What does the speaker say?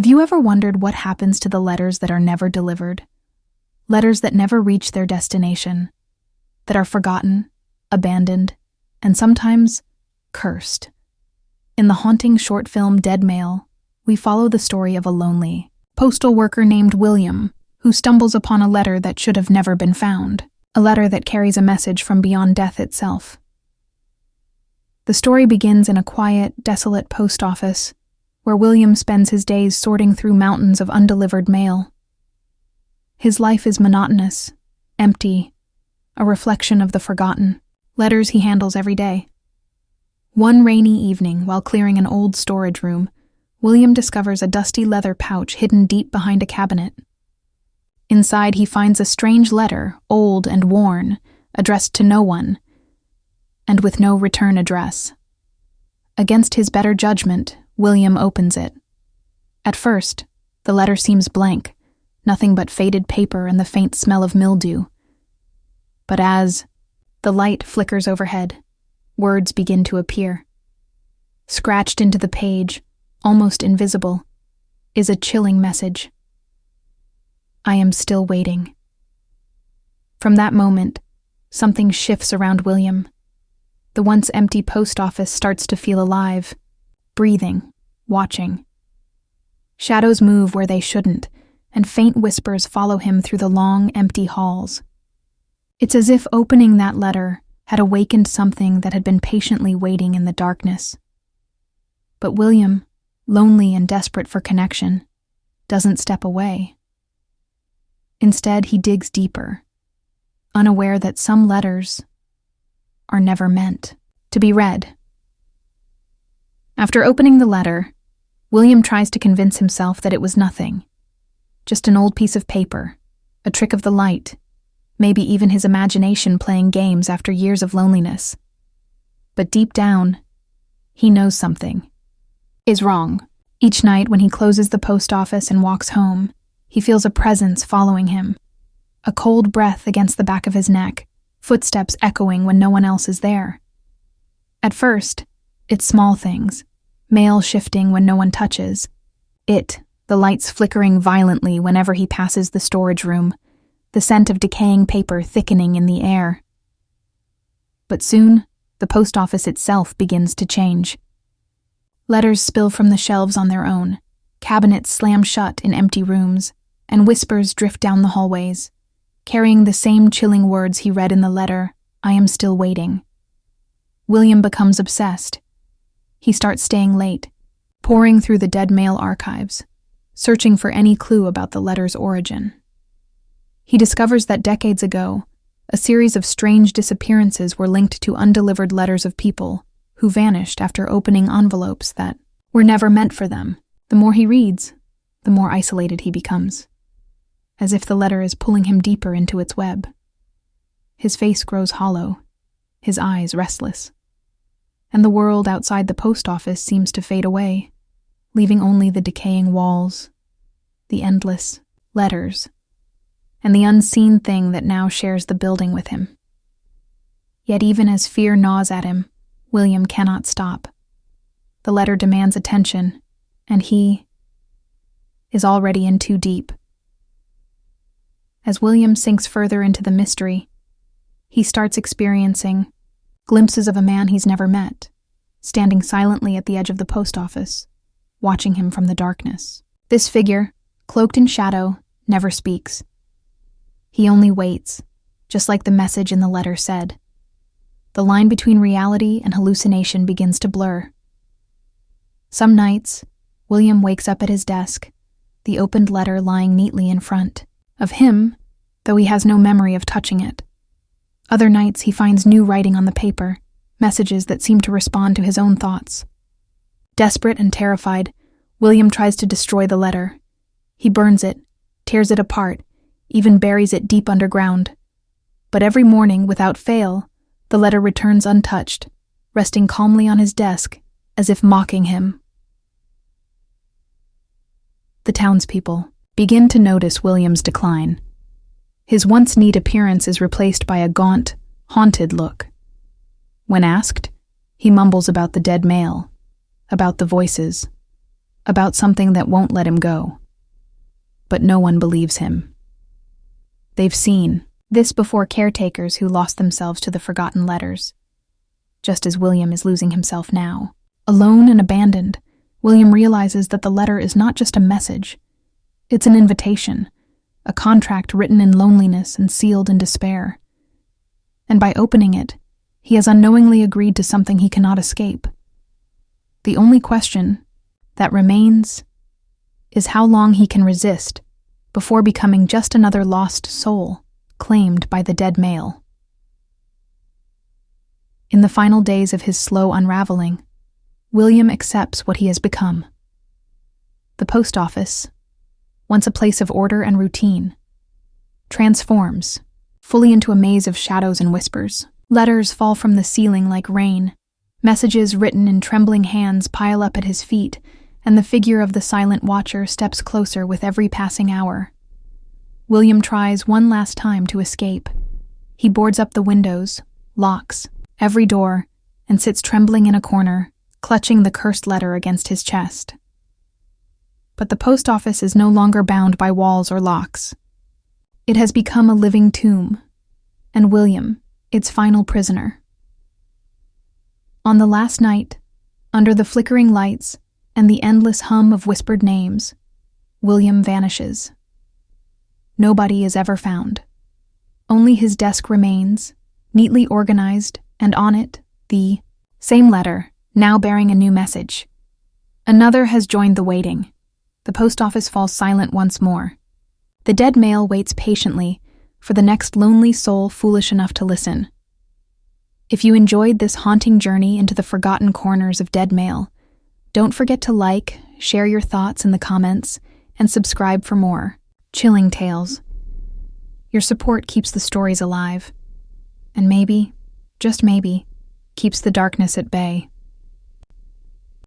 Have you ever wondered what happens to the letters that are never delivered? Letters that never reach their destination, that are forgotten, abandoned, and sometimes cursed. In the haunting short film Dead Mail, we follow the story of a lonely postal worker named William, who stumbles upon a letter that should have never been found, a letter that carries a message from beyond death itself. The story begins in a quiet, desolate post office, where William spends his days sorting through mountains of undelivered mail. His life is monotonous, empty, a reflection of the forgotten letters he handles every day. One rainy evening, while clearing an old storage room, William discovers a dusty leather pouch hidden deep behind a cabinet. Inside, he finds a strange letter, old and worn, addressed to no one, and with no return address. Against his better judgment, William opens it. At first, the letter seems blank, nothing but faded paper and the faint smell of mildew. But as the light flickers overhead, words begin to appear. Scratched into the page, almost invisible, is a chilling message. I am still waiting. From that moment, something shifts around William. The once empty post office starts to feel alive, breathing, watching. Shadows move where they shouldn't, and faint whispers follow him through the long, empty halls. It's as if opening that letter had awakened something that had been patiently waiting in the darkness. But William, lonely and desperate for connection, doesn't step away. Instead, he digs deeper, unaware that some letters are never meant to be read. After opening the letter, William tries to convince himself that it was nothing, just an old piece of paper, a trick of the light, maybe even his imagination playing games after years of loneliness. But deep down, he knows something is wrong. Each night when he closes the post office and walks home, he feels a presence following him, a cold breath against the back of his neck, footsteps echoing when no one else is there. At first, it's small things, mail shifting when no one touches, the lights flickering violently whenever he passes the storage room, the scent of decaying paper thickening in the air. But soon, the post office itself begins to change. Letters spill from the shelves on their own, cabinets slam shut in empty rooms, and whispers drift down the hallways, carrying the same chilling words he read in the letter, I am still waiting. William becomes obsessed. He starts staying late, poring through the Dead Mail archives, searching for any clue about the letter's origin. He discovers that decades ago, a series of strange disappearances were linked to undelivered letters of people who vanished after opening envelopes that were never meant for them. The more he reads, the more isolated he becomes, as if the letter is pulling him deeper into its web. His face grows hollow, his eyes restless, and the world outside the post office seems to fade away, leaving only the decaying walls, the endless letters, and the unseen thing that now shares the building with him. Yet even as fear gnaws at him, William cannot stop. The letter demands attention, and he is already in too deep. As William sinks further into the mystery, he starts experiencing glimpses of a man he's never met, standing silently at the edge of the post office, watching him from the darkness. This figure, cloaked in shadow, never speaks. He only waits, just like the message in the letter said. The line between reality and hallucination begins to blur. Some nights, William wakes up at his desk, the opened letter lying neatly in front of him, though he has no memory of touching it. Other nights he finds new writing on the paper, messages that seem to respond to his own thoughts. Desperate and terrified, William tries to destroy the letter. He burns it, tears it apart, even buries it deep underground. But every morning, without fail, the letter returns untouched, resting calmly on his desk, as if mocking him. The townspeople begin to notice William's decline. His once neat appearance is replaced by a gaunt, haunted look. When asked, he mumbles about the dead mail, about the voices, about something that won't let him go. But no one believes him. They've seen this before caretakers who lost themselves to the forgotten letters, just as William is losing himself now. Alone and abandoned, William realizes that the letter is not just a message. It's an invitation, a contract written in loneliness and sealed in despair. And by opening it, he has unknowingly agreed to something he cannot escape. The only question that remains is how long he can resist before becoming just another lost soul claimed by the dead male. In the final days of his slow unraveling, William accepts what he has become. The post office, once a place of order and routine, transforms fully into a maze of shadows and whispers. Letters fall from the ceiling like rain. Messages written in trembling hands pile up at his feet, and the figure of the silent watcher steps closer with every passing hour. William tries one last time to escape. He boards up the windows, locks every door, and sits trembling in a corner, clutching the cursed letter against his chest. But the post office is no longer bound by walls or locks. It has become a living tomb, and William, its final prisoner. On the last night, under the flickering lights and the endless hum of whispered names, William vanishes. Nobody is ever found. Only his desk remains, neatly organized, and on it, the same letter, now bearing a new message. Another has joined the waiting. The post office falls silent once more. The dead male waits patiently for the next lonely soul foolish enough to listen. If you enjoyed this haunting journey into the forgotten corners of dead mail, don't forget to like, share your thoughts in the comments, and subscribe for more chilling tales. Your support keeps the stories alive, and maybe, just maybe, keeps the darkness at bay.